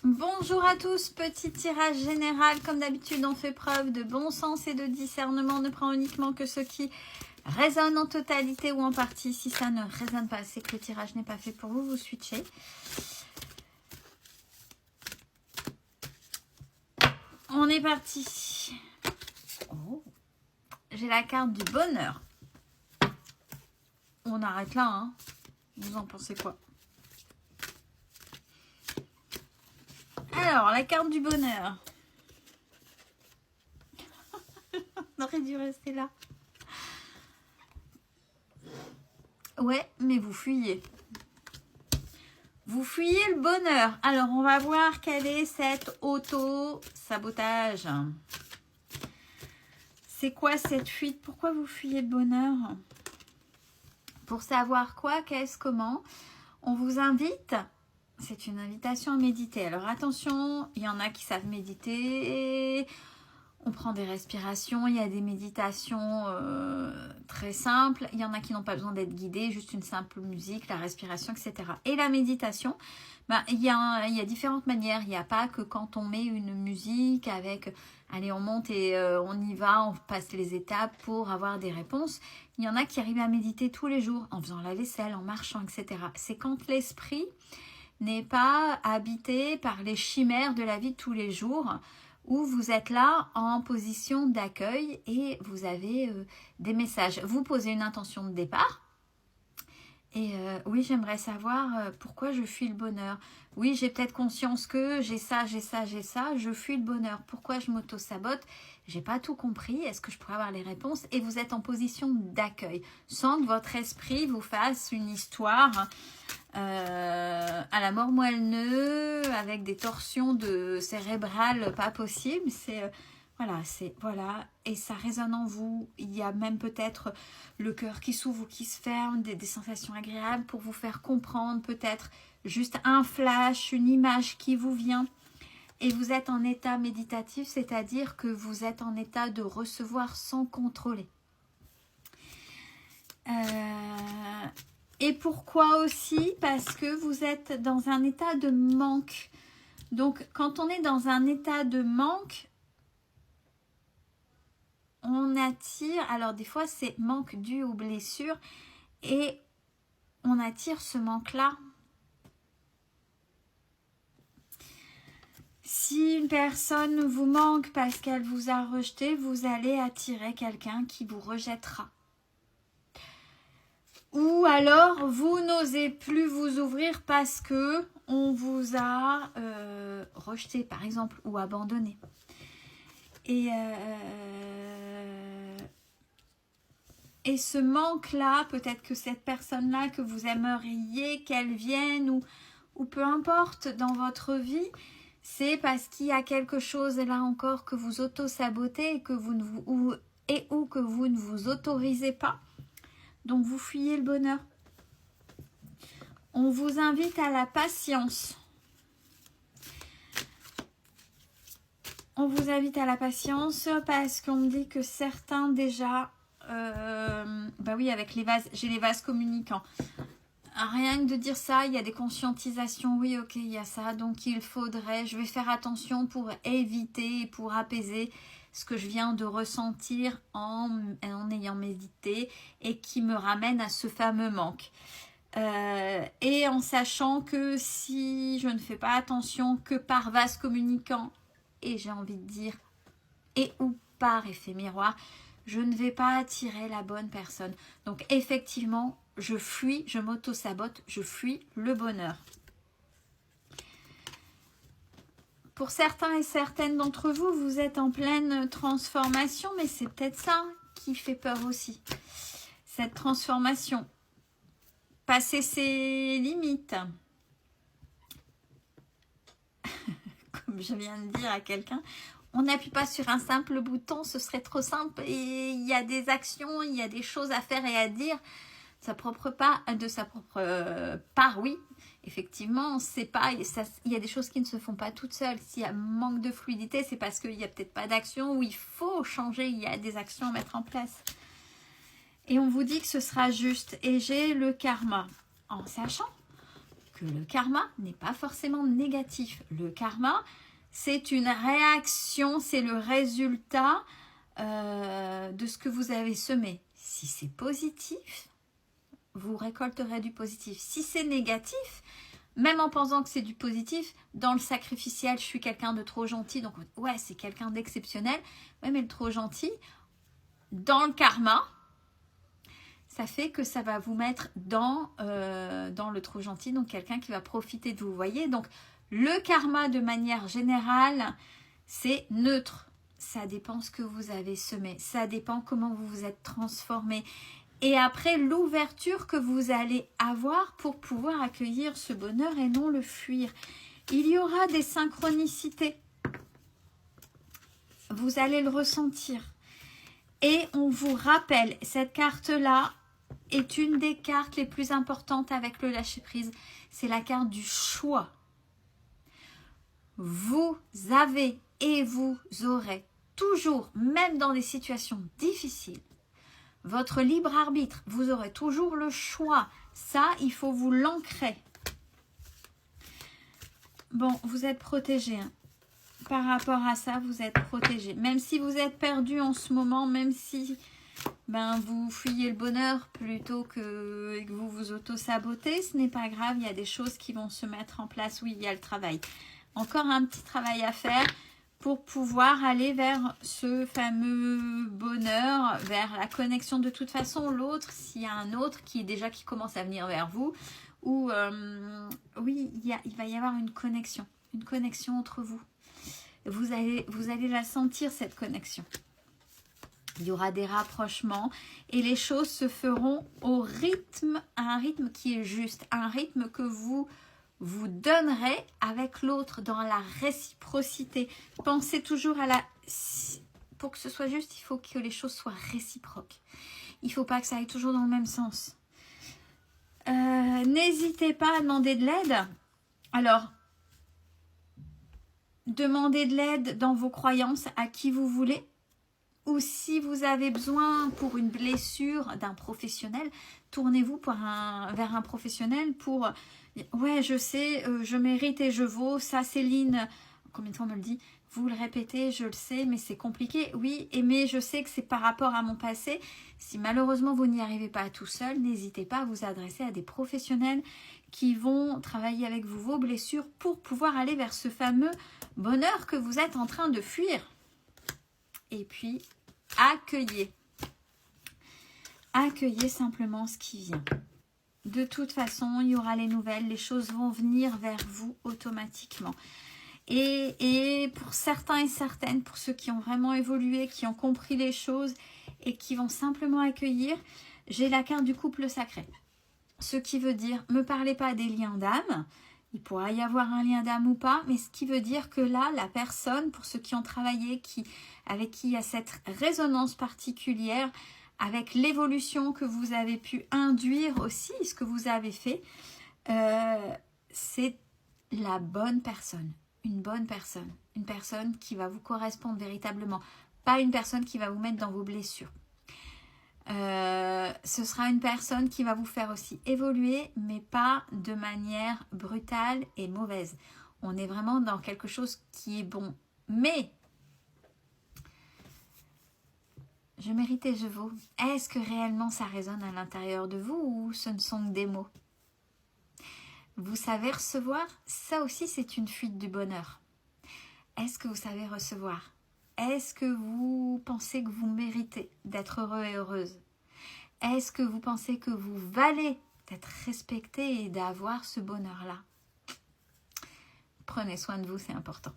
Bonjour à tous, petit tirage général. Comme d'habitude, on fait preuve de bon sens et de discernement. On ne prend uniquement que ce qui résonne en totalité ou en partie. Si ça ne résonne pas, c'est que le tirage n'est pas fait pour vous. Vous switchez. On est parti. Oh. J'ai la carte du bonheur. On arrête là, hein. Vous en pensez quoi? Alors, la carte du bonheur. On aurait dû rester là. Ouais, mais vous fuyez. Vous fuyez le bonheur. Alors, on va voir quel est cet auto-sabotage. C'est quoi cette fuite? Pourquoi vous fuyez le bonheur? Pour savoir quoi, qu'est-ce, comment, on vous invite. C'est une invitation à méditer. Alors attention, il y en a qui savent méditer. On prend des respirations. Il y a des méditations très simples. Il y en a qui n'ont pas besoin d'être guidés. Juste une simple musique, la respiration, etc. Et la méditation, il y a différentes manières. Il n'y a pas que quand on met une musique avec... Allez, on monte et on y va, on passe les étapes pour avoir des réponses. Il y en a qui arrivent à méditer tous les jours en faisant la vaisselle, en marchant, etc. C'est quand l'esprit n'est pas habité par les chimères de la vie de tous les jours, où vous êtes là en position d'accueil et vous avez des messages. Vous posez une intention de départ. Et oui, j'aimerais savoir pourquoi je fuis le bonheur. Oui, j'ai peut-être conscience que j'ai ça, je fuis le bonheur. Pourquoi je m'auto-sabote? J'ai pas tout compris. Est-ce que je pourrais avoir les réponses? Et vous êtes en position d'accueil, sans que votre esprit vous fasse une histoire à la mort moelle-neu, avec des torsions cérébrales pas possibles. Voilà, et ça résonne en vous. Il y a même peut-être le cœur qui s'ouvre ou qui se ferme, des sensations agréables pour vous faire comprendre, peut-être juste un flash, une image qui vous vient. Et vous êtes en état méditatif, c'est-à-dire que vous êtes en état de recevoir sans contrôler. Et pourquoi aussi? Parce que vous êtes dans un état de manque. Donc, quand on est dans un état de manque, on attire, alors des fois c'est manque dû aux blessures, et on attire ce manque-là. Si une personne vous manque parce qu'elle vous a rejeté, vous allez attirer quelqu'un qui vous rejettera. Ou alors, vous n'osez plus vous ouvrir parce que on vous a rejeté, par exemple, ou abandonné. Et ce manque-là, peut-être que cette personne-là que vous aimeriez qu'elle vienne ou peu importe dans votre vie, c'est parce qu'il y a quelque chose là encore que vous auto-sabotez et que vous ne vous autorisez pas. Donc vous fuyez le bonheur. On vous invite à la patience. On vous invite à la patience parce qu'on me dit que certains déjà... oui, avec les vases, j'ai les vases communicants. Rien que de dire ça, il y a des conscientisations. Oui, ok, il y a ça. Donc, il faudrait... Je vais faire attention pour éviter, pour apaiser ce que je viens de ressentir en ayant médité et qui me ramène à ce fameux manque. Et en sachant que si je ne fais pas attention que par vase communicant, et j'ai envie de dire, et ou par effet miroir, je ne vais pas attirer la bonne personne. Donc effectivement, je fuis, je m'auto-sabote, je fuis le bonheur. Pour certains et certaines d'entre vous, vous êtes en pleine transformation, mais c'est peut-être ça qui fait peur aussi. Cette transformation. Passer ses limites. Comme je viens de dire à quelqu'un, on n'appuie pas sur un simple bouton, ce serait trop simple. Et il y a des actions, il y a des choses à faire et à dire. De sa propre part, oui. Effectivement, c'est pas, il y a des choses qui ne se font pas toutes seules. S'il y a manque de fluidité, c'est parce qu'il n'y a peut-être pas d'action où il faut changer. Il y a des actions à mettre en place. Et on vous dit que ce sera juste. Et j'ai le karma. En sachant que le karma n'est pas forcément négatif. Le karma, c'est une réaction, c'est le résultat de ce que vous avez semé. Si c'est positif, vous récolterez du positif. Si c'est négatif, même en pensant que c'est du positif, dans le sacrificiel, je suis quelqu'un de trop gentil, donc ouais, c'est quelqu'un d'exceptionnel. Ouais, mais le trop gentil, dans le karma, ça fait que ça va vous mettre dans le trop gentil, donc quelqu'un qui va profiter de vous, voyez. Donc, le karma, de manière générale, c'est neutre. Ça dépend ce que vous avez semé. Ça dépend comment vous vous êtes transformé. Et après, l'ouverture que vous allez avoir pour pouvoir accueillir ce bonheur et non le fuir. Il y aura des synchronicités. Vous allez le ressentir. Et on vous rappelle, cette carte-là est une des cartes les plus importantes avec le lâcher-prise. C'est la carte du choix. Vous avez et vous aurez toujours, même dans des situations difficiles, votre libre arbitre. Vous aurez toujours le choix. Ça, il faut vous l'ancrer. Bon, vous êtes protégé. Hein. Par rapport à ça, vous êtes protégé. Même si vous êtes perdu en ce moment, même si vous fuyez le bonheur plutôt que vous vous auto-sabotez, ce n'est pas grave. Il y a des choses qui vont se mettre en place. Oui, il y a le travail. Encore un petit travail à faire pour pouvoir aller vers ce fameux bonheur, vers la connexion. De toute façon, l'autre, s'il y a un autre qui commence à venir vers vous, ou oui, il va y avoir une connexion entre vous. Vous allez la sentir, cette connexion. Il y aura des rapprochements et les choses se feront à un rythme qui est juste, un rythme que vous donnerez avec l'autre dans la réciprocité. Pensez toujours pour que ce soit juste, il faut que les choses soient réciproques. Il ne faut pas que ça aille toujours dans le même sens. N'hésitez pas à demander de l'aide. Alors, demandez de l'aide dans vos croyances à qui vous voulez. Ou si vous avez besoin pour une blessure d'un professionnel, tournez-vous vers un professionnel pour... Ouais, je sais, je mérite et je vaux. Ça, Céline, combien de fois on me le dit? Vous le répétez, je le sais, mais c'est compliqué. Oui, mais je sais que c'est par rapport à mon passé. Si malheureusement vous n'y arrivez pas tout seul, n'hésitez pas à vous adresser à des professionnels qui vont travailler avec vous vos blessures pour pouvoir aller vers ce fameux bonheur que vous êtes en train de fuir. Et puis, accueillez. Accueillez simplement ce qui vient. De toute façon, il y aura les nouvelles. Les choses vont venir vers vous automatiquement. Et pour certains et certaines, pour ceux qui ont vraiment évolué, qui ont compris les choses et qui vont simplement accueillir, j'ai la carte du couple sacré. Ce qui veut dire, ne me parlez pas des liens d'âme. Il pourra y avoir un lien d'âme ou pas, mais ce qui veut dire que là, la personne, pour ceux qui ont travaillé, avec qui il y a cette résonance particulière, avec l'évolution que vous avez pu induire aussi, ce que vous avez fait, c'est la bonne personne. Une bonne personne. Une personne qui va vous correspondre véritablement. Pas une personne qui va vous mettre dans vos blessures. Ce sera une personne qui va vous faire aussi évoluer, mais pas de manière brutale et mauvaise. On est vraiment dans quelque chose qui est bon. Mais, je mérite et je vaux. Est-ce que réellement ça résonne à l'intérieur de vous ou ce ne sont que des mots? Vous savez recevoir? Ça aussi, c'est une fuite du bonheur. Est-ce que vous savez recevoir? Est-ce que vous pensez que vous méritez d'être heureux et heureuse? Est-ce que vous pensez que vous valez d'être respecté et d'avoir ce bonheur-là? Prenez soin de vous, c'est important.